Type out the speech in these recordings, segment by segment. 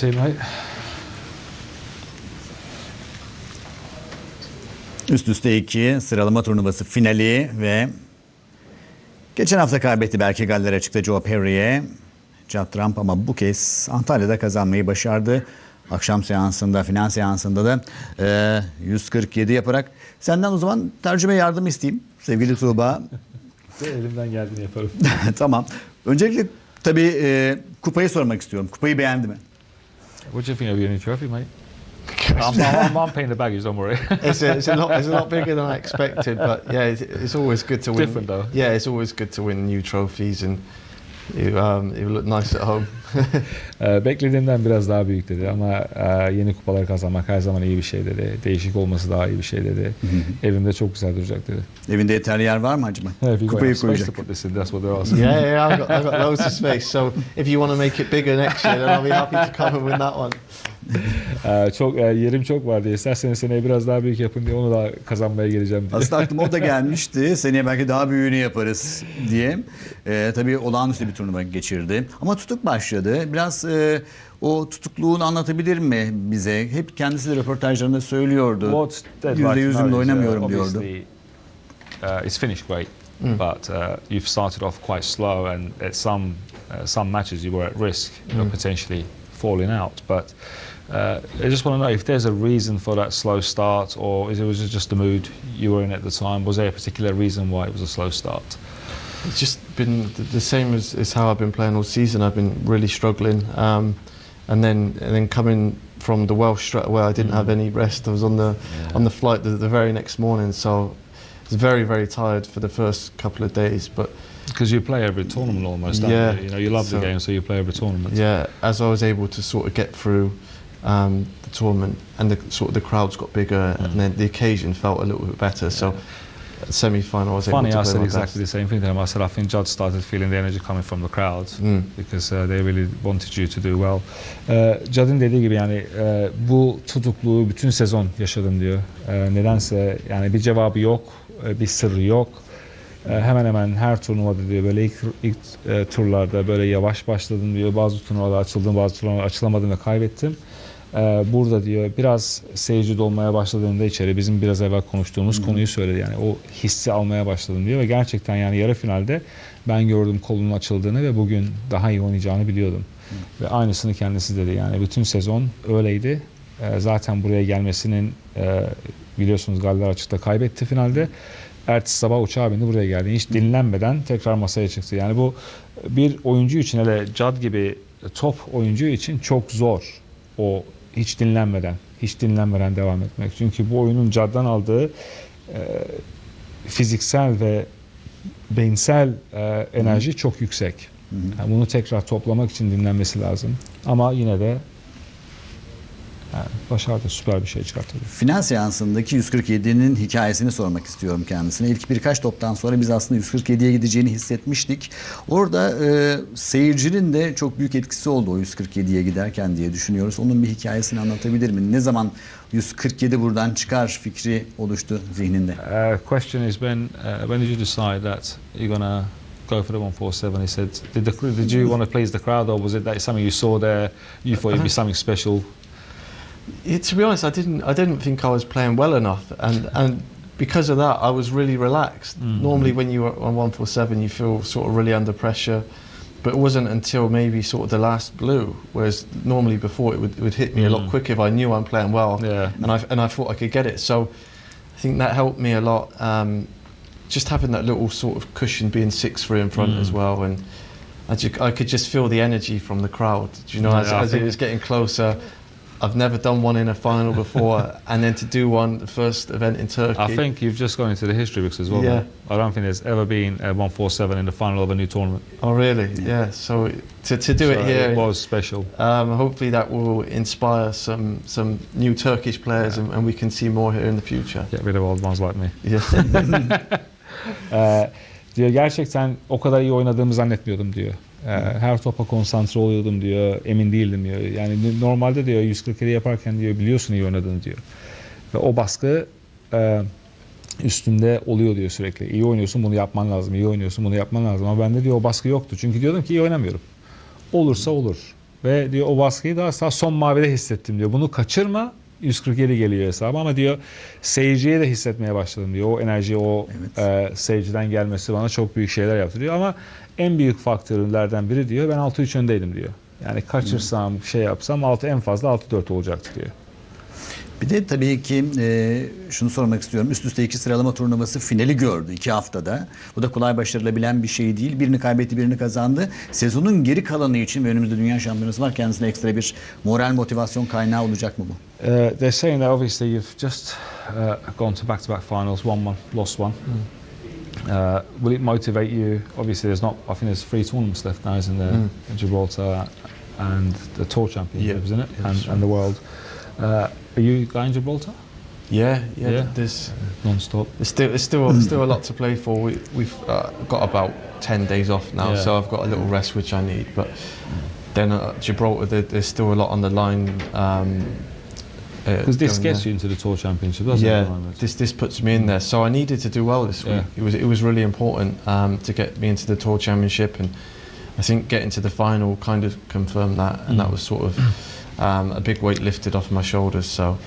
see, mate. Üst üste 2 sıralama turnuvası finali ve geçen hafta kaybetti belki Galler açıkta Joe Perry'e. Judd Trump ama bu kez Antalya'da kazanmayı başardı. Akşam seansında, final seansında da 147 yaparak. Senden o zaman tercüme yardımı isteyeyim sevgili Tuğba. Elimden geldiğini yaparım. Tamam. Öncelikle tabii kupayı sormak istiyorum. Kupayı beğendi mi? What do you think of your new trophy, mate? I'm paying the baggage, don't worry. It's a lot bigger than I expected, but yeah, it's always good to win. Different though. Yeah, it's always good to win new trophies, and it look nice at home. Beklediğimden biraz daha büyük dedi ama yeni kupalar kazanmak her zaman iyi bir şey dedi. Değişik olması daha iyi bir şey dedi. Evimde çok güzel duracak dedi. Evinde yeterli yer var mı acaba? Kupayı koyacak. That's what they're asking. Yeah, I've got loads of space. So if you want to make it bigger next year, then I'll be happy to come and win that one. Yerim çok var diye. İsterseniz seneye biraz daha büyük yapın diye onu da kazanmaya geleceğim diye. Aslında aklıma o da gelmişti. Seneye belki daha büyüğünü yaparız diye. Tabii olağanüstü bir turnuva geçirdi. Ama tutuk başladı. Biraz o tutukluğunu anlatabilir mi bize? Hep kendisi de röportajlarında söylüyordu. %100'ümle oynamıyorum diyordu. It's finished great, but you've started off quite slow, and at some matches you were at risk, potentially falling out. But I just want to know if there's a reason for that slow start, or is it just the mood you were in at the time? Was there a particular reason why it was a slow start? It's just been the same as how I've been playing all season. I've been really struggling, and then coming from the Welsh straight away, I didn't have any rest. I was on the flight the very next morning, so I was very tired for the first couple of days. But because you play every tournament almost, don't you? You know, you love the game, so you play every tournament. Yeah, as I was able to sort of get through the tournament, and the crowds got bigger, and then the occasion felt a little bit better. So semi-final, I was able to play I said my exactly the same thing to him. I said I think Judd started feeling the energy coming from the crowd because they really wanted you to do well. Judd'ın dediği gibi yani bu tutukluğu bütün sezon yaşadım diyor. Nedense yani bir cevabı yok, bir sırrı yok. Hemen hemen her turnuvada diyor böyle ilk turlarda böyle yavaş başladım diyor. Bazı turnuvalar açıldım, bazı turnuvalar açılamadım ve kaybettim. Burada diyor biraz seyirci dolmaya başladığında içeri bizim biraz evvel konuştuğumuz konuyu söyledi. Yani o hissi almaya başladım diyor ve gerçekten yani yarı finalde ben gördüm kolunun açıldığını ve bugün daha iyi oynayacağını biliyordum. Ve aynısını kendisi dedi. Yani bütün sezon öyleydi. Zaten buraya gelmesinin biliyorsunuz Galler açıkta kaybetti finalde. Ertesi sabah uçağa bindi buraya geldi. Hiç dinlenmeden tekrar masaya çıktı. Yani bu bir oyuncu için hele Judd gibi top oyuncu için çok zor. O hiç dinlenmeden devam etmek. Çünkü bu oyunun Judd'dan aldığı fiziksel ve beyinsel enerji çok yüksek. Yani bunu tekrar toplamak için dinlenmesi lazım. Ama yine de yani başardı, süper bir şey çıkarttı. Final seansındaki 147'nin hikayesini sormak istiyorum kendisine. İlk birkaç toptan sonra biz aslında 147'ye gideceğini hissetmiştik. Orada seyircinin de çok büyük etkisi oldu o 147'ye giderken diye düşünüyoruz. Onun bir hikayesini anlatabilir mi? Ne zaman 147 buradan çıkar fikri oluştu zihninde? Question is when did you decide that you're gonna go for the 147? He said, did you want to please the crowd, or was it that something you saw there, you thought it'd be something special? To be honest, I didn't think I was playing well enough, and because of that, I was really relaxed. Normally, when you are on 147, you feel sort of really under pressure, but it wasn't until maybe sort of the last blue, whereas normally before it would hit me a lot quicker if I knew I'm playing well, and I thought I could get it. So I think that helped me a lot. Just having that little sort of cushion, being 6-3 in front as well, and I could just feel the energy from the crowd. You know, as it was getting closer. I've never done one in a final before, and then to do one, the first event in Turkey. I think you've just gone into the history books as well. Yeah. Man. I don't think there's ever been a 147 in the final of a new tournament. Oh, really? Yeah. So to do it here, it was special. Hopefully that will inspire some new Turkish players, and we can see more here in the future. Get rid of old ones like me. Yeah. Diyor gerçekten o kadar iyi oynadığımı zannetmiyordum diyor. Her topa konsantre oluyordum diyor, emin değildim diyor. Yani normalde diyor 147 yaparken diyor biliyorsun iyi oynadığını diyor. Ve o baskı üstünde oluyor diyor sürekli. İyi oynuyorsun bunu yapman lazım, iyi oynuyorsun bunu yapman lazım. Ama bende diyor o baskı yoktu. Çünkü diyordum ki iyi oynamıyorum. Olursa olur. ve diyor o baskıyı daha son mavide hissettim diyor. Bunu kaçırma, 147 geliyor hesabı ama diyor seyirciye de hissetmeye başladım diyor. O enerji, o seyirciden gelmesi bana çok büyük şeyler yaptı diyor ama en büyük faktörlerden biri diyor ben 6-3 öndeydim diyor. Yani kaçırsam şey yapsam en fazla 6-4 olacaktı diyor. Bir de tabii ki şunu sormak istiyorum. Üst üste 2 sıralama turnuvası finali gördü 2 haftada. Bu da kolay başarılabilen bir şey değil. Birini kaybetti, birini kazandı. Sezonun geri kalanı için ve önümüzde dünya şampiyonası var. Kendisine ekstra bir moral motivasyon kaynağı olacak mı bu? They're saying that obviously you've just gone to back-to-back finals, won one, lost one. Will it motivate you? Obviously, I think there's 3 tournaments left now, isn't there? Gibraltar and the Tour Championship, isn't it? And the World. Are you going to Gibraltar? Yeah. There's non-stop. There's still a lot to play for. We've got about 10 days off now, so I've got a little rest which I need. But then Gibraltar, there's still a lot on the line. Because this gets you into the Tour Championship, doesn't it? Yeah, this puts me in there. So I needed to do well this week. It was really important to get me into the Tour Championship, and I think getting to the final kind of confirmed that, and that was sort of a big weight lifted off my shoulders. So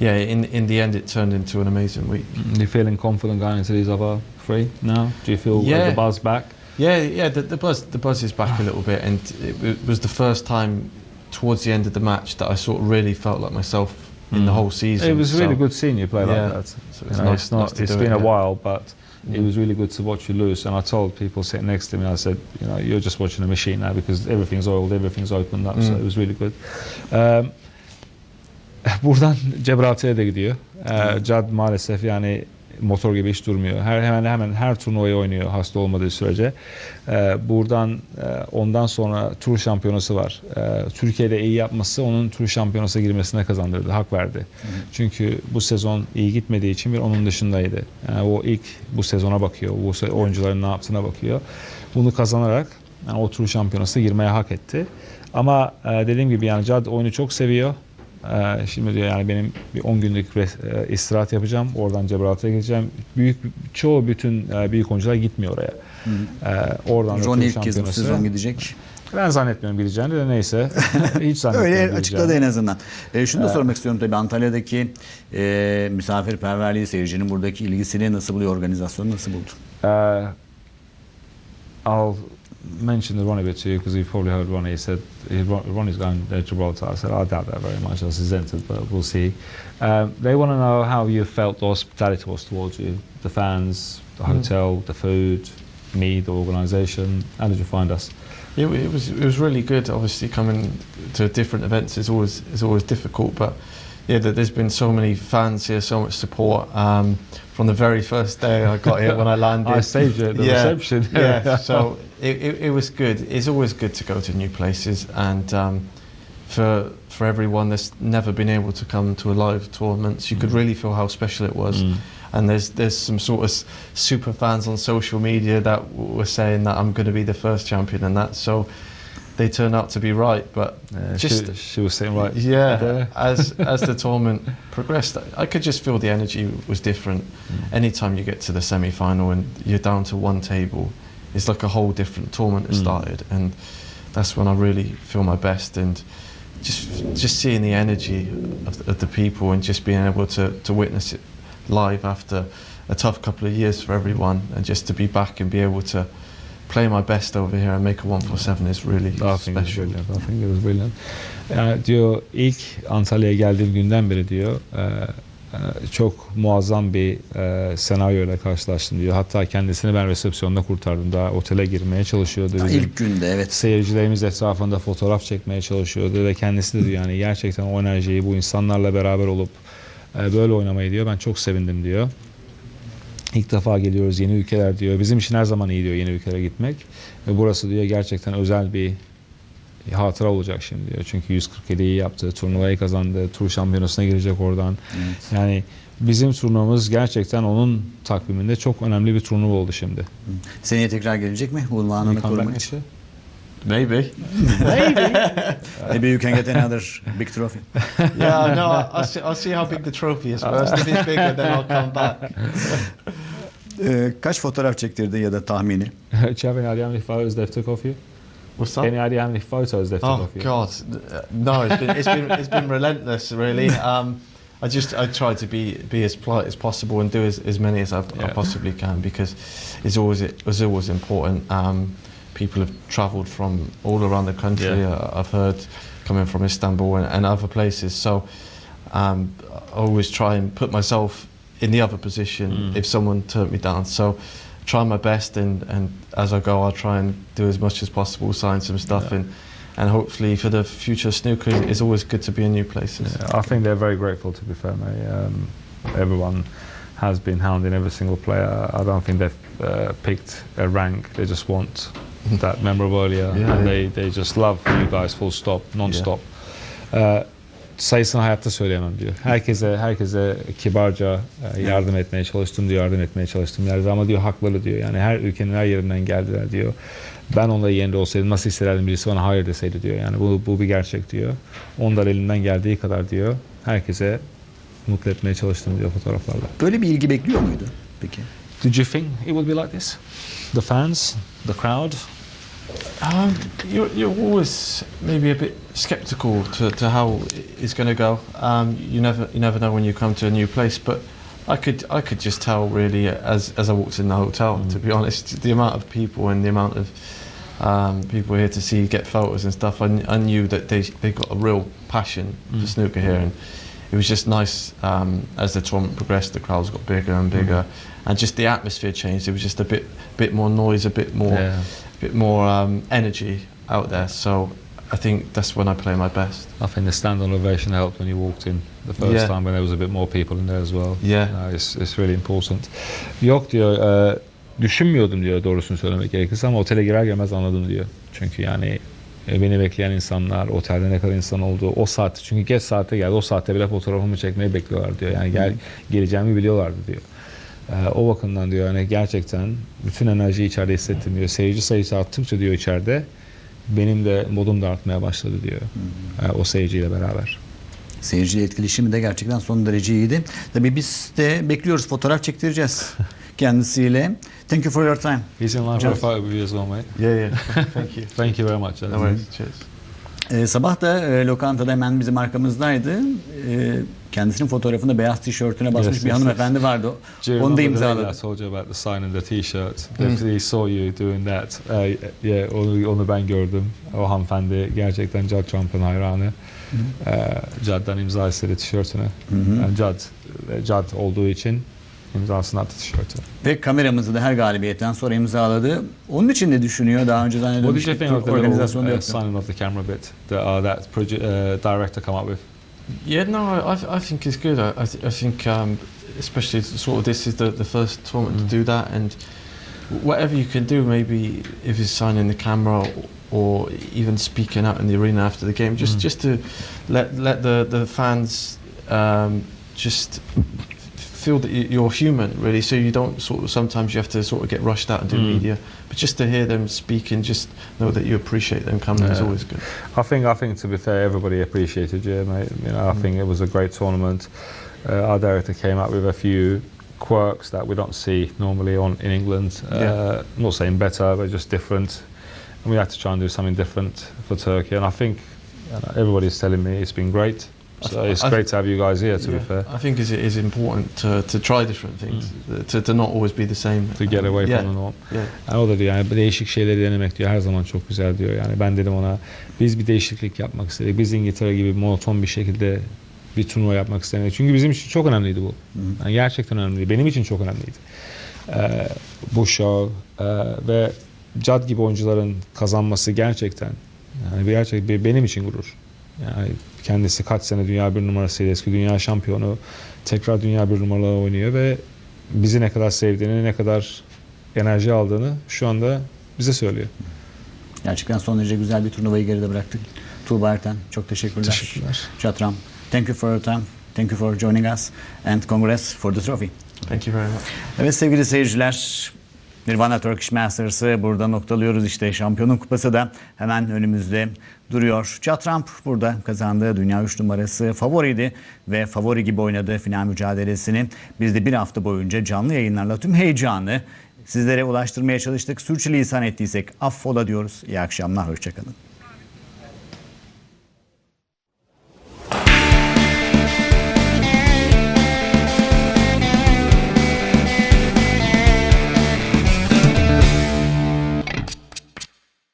yeah, in the end, it turned into an amazing week. Are you feeling confident going into these other 3 now? Do you feel the buzz back? Yeah. The buzz is back a little bit, and it was the first time towards the end of the match that I sort of really felt like myself in the whole season. It was really good seeing you play like that. So it's nice. It's been a while, but it was really good to watch you lose. And I told people sitting next to me, I said, you're just watching a machine now because everything's oiled, everything's opened up. So it was really good. Buradan Gibraltar'a da gidiyor. Judd maalesef yani motor gibi hiç durmuyor. Hemen her turnuvayı oynuyor hasta olmadığı sürece. Buradan ondan sonra tur şampiyonası var. Türkiye'de iyi yapması onun tur şampiyonasına girmesine kazandırdı, hak verdi. Çünkü bu sezon iyi gitmediği için onun dışındaydı. Yani o ilk bu sezona bakıyor, bu oyuncuların ne yaptığına bakıyor. Bunu kazanarak o tur şampiyonasına girmeye hak etti. Ama dediğim gibi yani Judd oyunu çok seviyor. Şimdi diyor yani benim bir 10 günlük istirahat yapacağım. Oradan Gibraltar'a gideceğim. Bütün büyük oyuncular gitmiyor oraya. Oradan Ronnie ilk kez bu sezon gidecek. Ben zannetmiyorum gideceğini de neyse. Hiç zannetmiyorum. Öyle açıkladı en azından. Şunu da sormak istiyorum tabii Antalya'daki misafirperverliği, seyircinin buradaki ilgisini nasıl buluyor, organizasyonu nasıl buldu? I'll mention the Ronnie bit to you because you've probably heard Ronnie. He said Ronnie's going to Gibraltar. I said I doubt that very much. As he's entered, but we'll see. They want to know how you felt the hospitality was towards you, the fans, the hotel, the food, me, the organisation. How did you find us? It was really good. Obviously, coming to different events is always difficult, but yeah, there's been so many fans here, so much support. From the very first day I got here when I landed. I saved you at the reception. So it was good. It's always good to go to new places, and for everyone that's never been able to come to a live tournament, you could really feel how special it was. And there's some sort of super fans on social media that were saying that I'm going to be the first champion, and that so. They turned out to be right, but she was saying right. Yeah, as the tournament progressed, I could just feel the energy was different. Anytime you get to the semi-final and you're down to one table, it's like a whole different tournament has started, and that's when I really feel my best. And just seeing the energy of the people and just being able to witness it live after a tough couple of years for everyone, and just to be back and be able to play my best over here and make a 147 is really special. I think it was brilliant. Yani diyor ilk Antalya'ya geldiğim günden beri diyor çok muazzam bir senaryoyla karşılaştım diyor. Hatta kendisini ben resepsiyonda kurtardım. Daha otele girmeye çalışıyordu. İlk günde evet. Seyircilerimiz etrafında fotoğraf çekmeye çalışıyordu ve kendisi de diyor yani gerçekten o enerjiyi bu insanlarla beraber olup böyle oynamayı diyor ben çok sevindim diyor. İlk defa geliyoruz yeni ülkeler diyor. Bizim için her zaman iyi diyor yeni ülkelere gitmek. Ve burası diyor gerçekten özel bir hatıra olacak şimdi diyor. Çünkü 147'yi yaptı, turnuvayı kazandı, tur şampiyonasına girecek oradan. Evet. Yani bizim turnuvamız gerçekten onun takviminde çok önemli bir turnuva oldu şimdi. Seneye tekrar gelecek mi? Unvanını korumak için. Maybe. Maybe you can get another big trophy. Yeah, no, I'll see how big the trophy is first. If it's bigger, then I'll come back. Kaç fotoğraf çektirdi ya da tahmini? Do you have any idea how many photos they've took of you? What's that? Any idea how many photos they've took Oh of you? God, no! It's been relentless, really. I try to be as polite as possible and do as many as I possibly can, because it's always important. People have travelled from all around the country. I've heard coming from Istanbul and other places. So I always try and put myself in the other position if someone turned me down. So try my best, and as I go, I'll try and do as much as possible, sign some stuff, and hopefully for the future snooker, it's always good to be in new places. Yeah, I think they're very grateful, to be fair, mate. Everyone has been hounding every single player. I don't think they've picked a rank. They just want that memorabilia, and they just love you guys, full stop, non-stop. Sayısını hayatta söyleyemem diyor. Herkese kibarca yardım etmeye çalıştım diyor, yardım etmeye çalıştım. Yani ama diyor hakları diyor. Yani her ülkenin her yerinden geldiler diyor. Ben onların yerinde olsaydım nasıl hissederdim, birisi bana hayır deseydi diyor. Yani bu bir gerçek diyor. Onlar elinden geldiği kadar diyor. Herkese mutlu etmeye çalıştım diyor fotoğraflarla. Böyle bir ilgi bekliyor muydu peki? Did you think it would be like this? The fans, the crowd? You're always maybe a bit sceptical to how it's going to go. You never know when you come to a new place, but I could just tell really as I walked in the hotel, to be honest, the amount of people and the amount of people here to get photos and stuff. I knew that they got a real passion for snooker here, and it was just nice. As the tournament progressed, the crowds got bigger and bigger, and just the atmosphere changed. It was just a bit more noise, a bit more energy out there. So I think that's when I play my best. I think the stand-on ovation helped when you walked in the first time, when there was a bit more people in there as well. It's really important. Yok diyor, düşünmüyordum diyor, doğrusunu söylemek gerekirse, ama otele girer girmez anladım diyor. Çünkü yani beni bekleyen insanlar, otelde ne kadar insan olduğu, o saat, çünkü geç saatte geldi, o saatte bile fotoğrafımı çekmeyi bekliyorlar diyor. Yani geleceğimi biliyorlardı diyor. O bakımdan diyor, yani gerçekten bütün enerjiyi içeride hissettim diyor. Seyirci sayısı arttıkça diyor içeride, benim de modum da artmaya başladı diyor. O seyirciyle beraber. Seyirciyle etkileşimi de gerçekten son derece iyiydi. Tabii biz de bekliyoruz, fotoğraf çektireceğiz kendisiyle. Thank you for your time. He's in line for a photo with you as well, mate. Yeah. Thank you. Thank you very much. No worries. Cheers. Sabah da lokantada hemen bizim arkamızdaydı. Kendisinin fotoğrafında beyaz tişörtüne basmış bir hanımefendi vardı. Onu da imzaladı. I told you about the sign in the t-shirt. He saw you doing that. Onu ben gördüm. O hanımefendi gerçekten Judd Trump'ın hayranı. Judd'dan imza istedi tişörtüne. Judd olduğu için imzasını attı tişörtü. Ve kameramızı da her galibiyetten sonra imzaladı. Onun için ne düşünüyor? Daha önceden What did you think of the organizasyonda little signing of the camera bit that director come up with? Yeah, no, I think it's good. I think especially sort of this is the first tournament to do that, and whatever you can do, maybe if it's signing the camera or even speaking out in the arena after the game, just to let the fans just feel that you're human, really, so you don't sometimes you have to sort of get rushed out and do media, but just to hear them speak and just know that you appreciate them coming is always good. I think to be fair, everybody appreciated you, mate. You know, I think it was a great tournament. Our director came up with a few quirks that we don't see normally in England. I'm not saying better, but just different. And we had to try and do something different for Turkey, and I think everybody's telling me it's been great. So it's great to have you guys here, to be fair. I think it is important to try different things, to not always be the same. To get away from the norm. Yani o da diyor, yani değişik şeyleri denemek diyor, her zaman çok güzel diyor. Yani ben dedim ona, biz bir değişiklik yapmak istedik. Biz İngiltere gibi monoton bir şekilde bir turnuva yapmak istemedik. Çünkü bizim için çok önemliydi bu. Yani gerçekten önemliydi. Benim için çok önemliydi. Bu show ve Judd gibi oyuncuların kazanması gerçekten, yani benim için gurur. Yani kendisi kaç sene dünya bir numarasıydı, eski dünya şampiyonu, tekrar dünya bir numaralı oynuyor ve bizi ne kadar sevdiğini, ne kadar enerji aldığını şu anda bize söylüyor. Gerçekten son derece güzel bir turnuvayı geride bıraktık. Tuğba Erten, çok teşekkürler. Teşekkürler. Judd Trump, thank you for your time, thank you for joining us and congrats for the trophy. Thank you very much. Evet sevgili seyirciler, Nirvana Turkish Masters'ı burada noktalıyoruz. İşte şampiyonun kupası da hemen önümüzde duruyor. Judd Trump burada kazandığı dünya 3 numarası favoriydi ve favori gibi oynadığı final mücadelesini biz de bir hafta boyunca canlı yayınlarla tüm heyecanı sizlere ulaştırmaya çalıştık. Sürçülisan ettiysek affola diyoruz. İyi akşamlar, hoşçakalın.